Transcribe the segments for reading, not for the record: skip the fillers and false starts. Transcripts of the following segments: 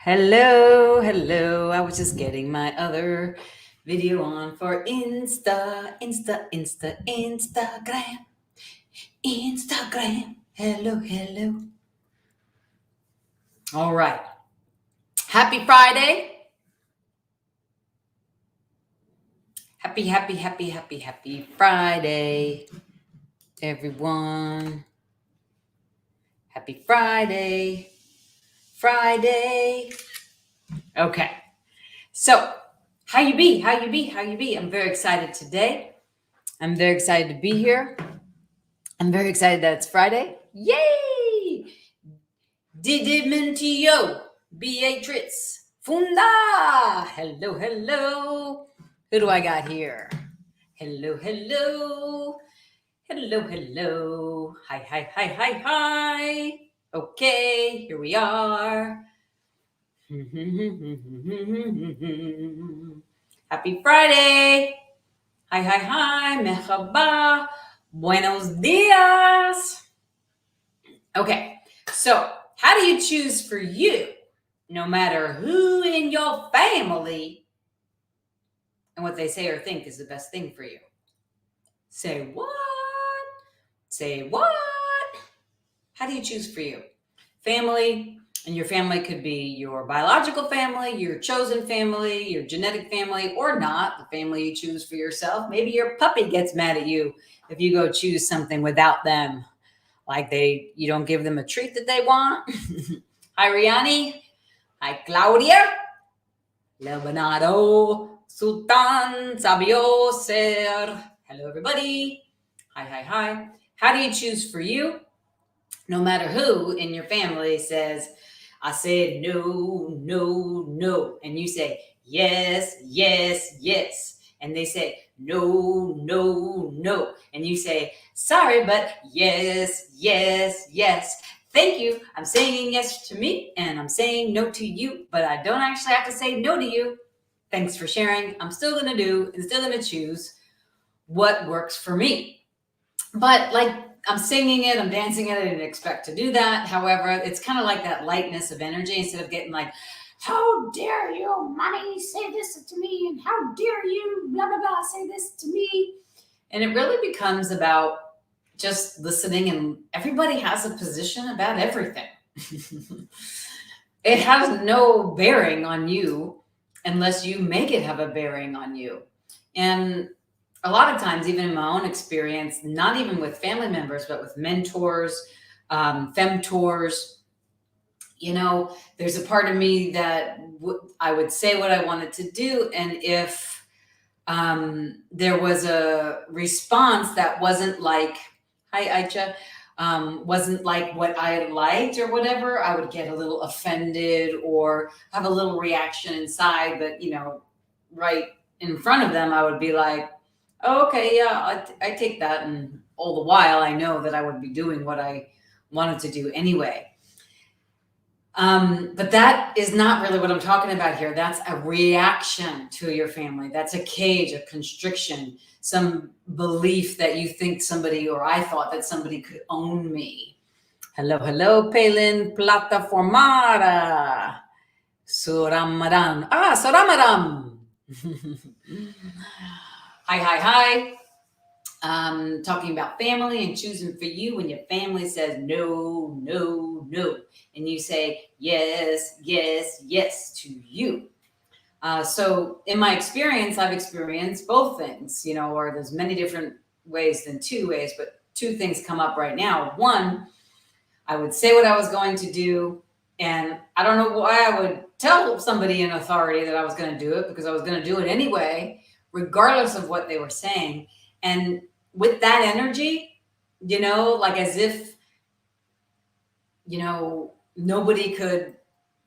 Hello. I was just getting my other video on for Instagram. Hello. All right. Happy Friday. Happy Friday, everyone. Happy Friday. Friday. Okay. So, how you be? I'm very excited today. I'm very excited to be here. I'm very excited that it's Friday. Yay! Didimentio, Beatrice, Funda. Hello. Who do I got here? Hello. Hi. Okay, here we are. Happy Friday. Hi. Merhaba. Buenos dias. Okay, so how do you choose for you, no matter who in your family and what they say or think is the best thing for you? Say what? How do you choose for you? Family, and your family could be your biological family, your chosen family, your genetic family, or not, the family you choose for yourself. Maybe your puppy gets mad at you if you go choose something without them. Like you don't give them a treat that they want. Hi, Riani. Hi, Claudia. Leonardo. Sultan. Sabio. Ser. Hello, everybody. Hi. How do you choose for you? No matter who in your family says, I said no. And you say, yes. And they say, no. And you say, sorry, but yes. Thank you. I'm saying yes to me and I'm saying no to you, but I don't actually have to say no to you. Thanks for sharing. I'm still going to choose what works for me. But I'm singing it, I'm dancing it. I didn't expect to do that. However, it's kind of like that lightness of energy instead of getting like, how dare you, mommy, say this to me, and how dare you, blah, blah, say this to me. And it really becomes about just listening, and everybody has a position about everything. It has no bearing on you unless you make it have a bearing on you. And a lot of times, even in my own experience, not even with family members, but with mentors, femtors, there's a part of me that I would say what I wanted to do. And if there was a response that wasn't like, hi, Aicha, wasn't like what I liked or whatever, I would get a little offended or have a little reaction inside. But, right in front of them, I would be like, oh, okay, yeah, I take that. And all the while, I know that I would be doing what I wanted to do anyway. But that is not really what I'm talking about here. That's a reaction to your family. That's a cage, a constriction, some belief that you think somebody, or I thought that somebody could own me. Hello, Palin Plataformara. Suramaram. Suramaram. Hi. Talking about family and choosing for you when your family says no, and you say yes to you. So in my experience, I've experienced both things, or there's many different ways than two ways, but two things come up right now. One, I would say what I was going to do, and I don't know why I would tell somebody in authority that I was going to do it, because I was going to do it anyway, regardless of what they were saying. And with that energy, like as if, nobody could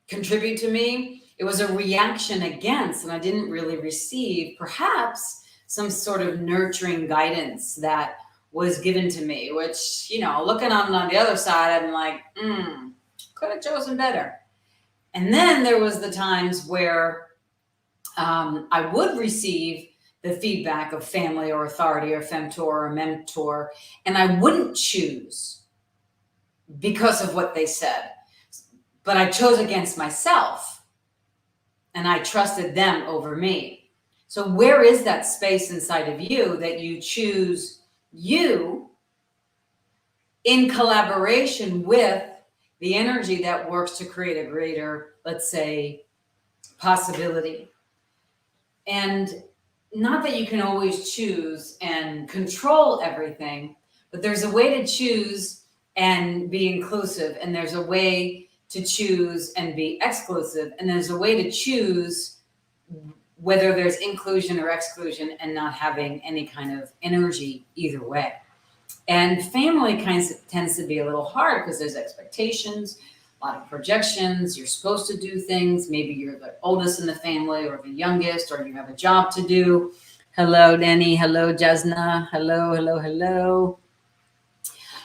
contribute to me. It was a reaction against, and I didn't really receive perhaps some sort of nurturing guidance that was given to me, which, looking on the other side, I'm like, could have chosen better. And then there was the times where I would receive the feedback of family or authority or femtor or mentor, and I wouldn't choose because of what they said. But I chose against myself and I trusted them over me. So where is that space inside of you that you choose you in collaboration with the energy that works to create a greater, let's say, possibility? And not that you can always choose and control everything, but there's a way to choose and be inclusive, and there's a way to choose and be exclusive, and there's a way to choose whether there's inclusion or exclusion and not having any kind of energy either way. And family tends to be a little hard because there's expectations, a lot of projections. You're supposed to do things. Maybe you're the oldest in the family or the youngest, or you have a job to do. Hello, Danny. Hello, Jasna. Hello, hello, hello.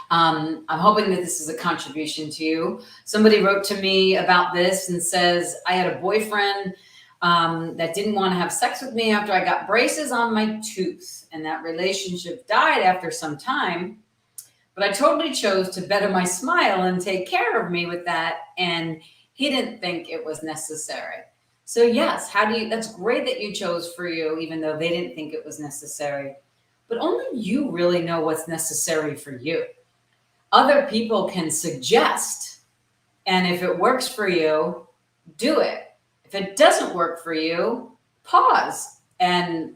I'm hoping that this is a contribution to you. Somebody wrote to me about this and says, I had a boyfriend that didn't want to have sex with me after I got braces on my tooth. And that relationship died after some time. But I totally chose to better my smile and take care of me with that. And he didn't think it was necessary. So yes, that's great that you chose for you, even though they didn't think it was necessary. But only you really know what's necessary for you. Other people can suggest, and if it works for you, do it. If it doesn't work for you, pause and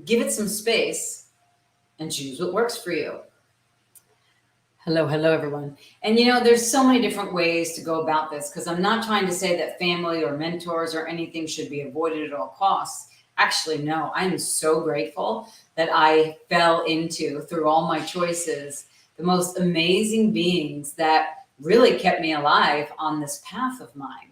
give it some space and choose what works for you. Hello, everyone. And there's so many different ways to go about this, because I'm not trying to say that family or mentors or anything should be avoided at all costs. Actually, no, I'm so grateful that I fell into, through all my choices, the most amazing beings that really kept me alive on this path of mine.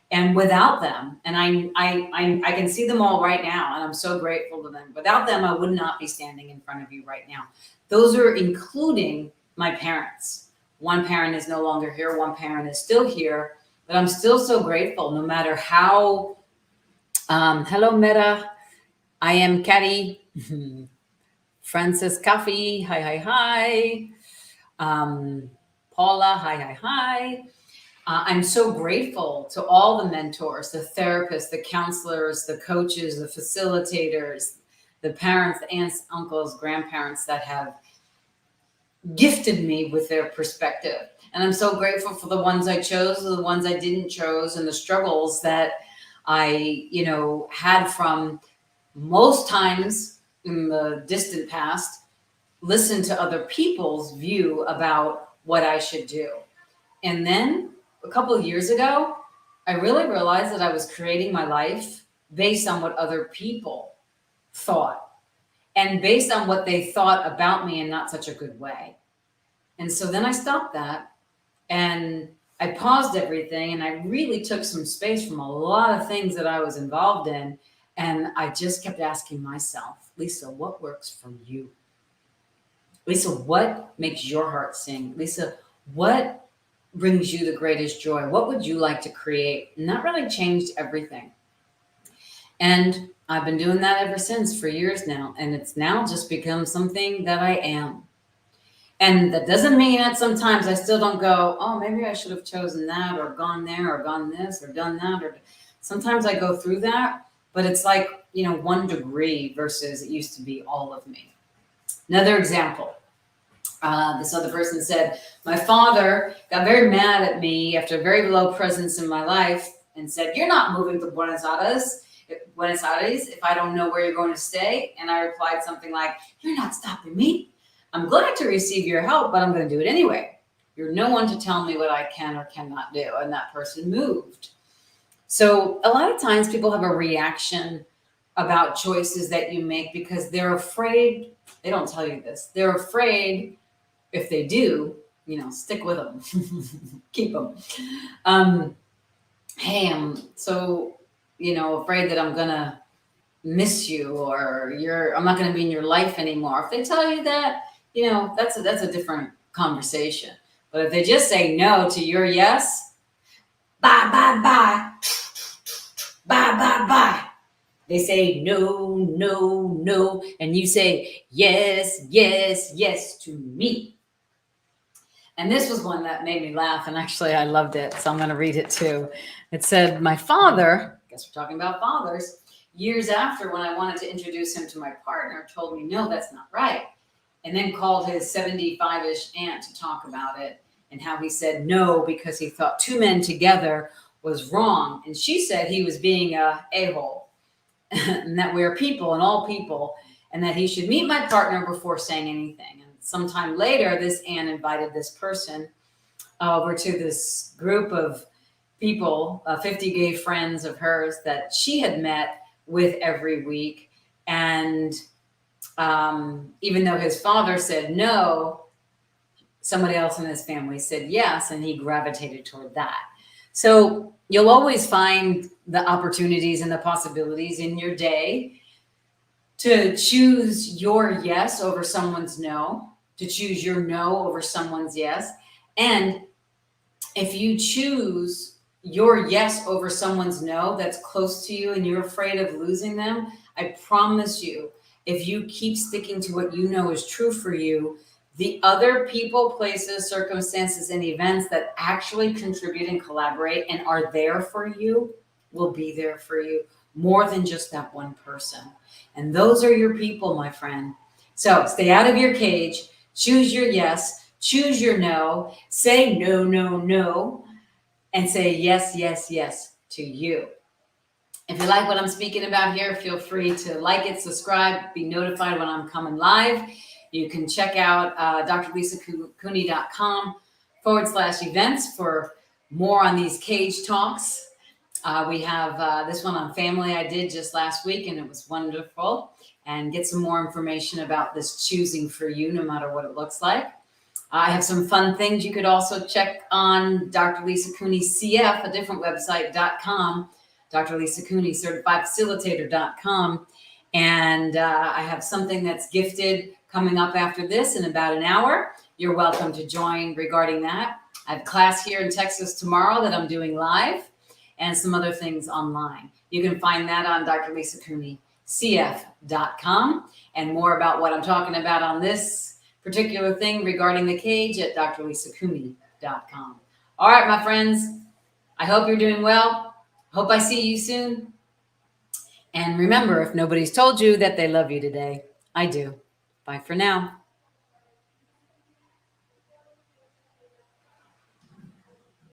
And without them, and I can see them all right now, and I'm so grateful to them. Without them, I would not be standing in front of you right now. Those are including my parents. One parent is no longer here. One parent is still here, but I'm still so grateful no matter how, hello, Meta. I am Caddy. Francis Coffee. Hi. Paula. Hi. I'm so grateful to all the mentors, the therapists, the counselors, the coaches, the facilitators, the parents, the aunts, uncles, grandparents that have gifted me with their perspective. And I'm so grateful for the ones I chose, the ones I didn't chose, and the struggles that I, had from, most times in the distant past, listen to other people's view about what I should do. And then a couple of years ago, I really realized that I was creating my life based on what other people thought, and based on what they thought about me in not such a good way. And so then I stopped that, and I paused everything, and I really took some space from a lot of things that I was involved in. And I just kept asking myself, Lisa, what works for you? Lisa, what makes your heart sing? Lisa, what brings you the greatest joy? What would you like to create? And that really changed everything. And I've been doing that ever since, for years now. And it's now just become something that I am. And that doesn't mean that sometimes I still don't go, oh, maybe I should have chosen that, or gone there, or gone this, or done that. Or sometimes I go through that, but it's like, 1 degree versus it used to be all of me. Another example. This other person said, my father got very mad at me after a very low presence in my life and said, you're not moving to Buenos Aires if I don't know where you're going to stay. And I replied something like, you're not stopping me. I'm glad to receive your help, but I'm going to do it anyway. You're no one to tell me what I can or cannot do. And that person moved. So a lot of times people have a reaction about choices that you make because they're afraid. They don't tell you this. They're afraid if they do, stick with them, keep them. Hey, I'm so, afraid that I'm going to miss you, or I'm not going to be in your life anymore. If they tell you that, that's a different conversation. But if they just say no to your yes, bye. They say no, and you say yes to me. And this was one that made me laugh, and actually I loved it, so I'm going to read it too. It said, my father guess we're talking about fathers, years after, when I wanted to introduce him to my partner, told me, no, that's not right. And then called his 75-ish aunt to talk about it and how he said no because he thought two men together was wrong. And she said he was being a a-hole and that we're people and all people, and that he should meet my partner before saying anything. And sometime later, this aunt invited this person over to this group of people, 50 gay friends of hers that she had met with every week. And even though his father said no, somebody else in his family said yes, and he gravitated toward that. So you'll always find the opportunities and the possibilities in your day to choose your yes over someone's no, to choose your no over someone's yes. And if you choose your yes over someone's no that's close to you and you're afraid of losing them, I promise you, if you keep sticking to what you know is true for you, the other people, places, circumstances, and events that actually contribute and collaborate and are there for you will be there for you more than just that one person. And those are your people, my friend. So stay out of your cage, choose your yes, choose your no, say no, no, no, and say yes, yes, yes to you. If you like what I'm speaking about here, feel free to like it, subscribe, be notified when I'm coming live. You can check out drlisacooney.com/events for more on these cage talks. We have this one on family I did just last week, and it was wonderful. And get some more information about this choosing for you, no matter what it looks like. I have some fun things you could also check on Dr. Lisa Cooney CF, a different website.com, Dr. Lisa Cooney, certified facilitator.com. And I have something that's gifted coming up after this in about an hour. You're welcome to join regarding that. I have class here in Texas tomorrow that I'm doing live and some other things online. You can find that on drlisacooneycf.com and more about what I'm talking about on this particular thing regarding the cage at drlisacooney.com. All right, my friends, I hope you're doing well. Hope I see you soon. And remember, if nobody's told you that they love you today, I do. Bye for now.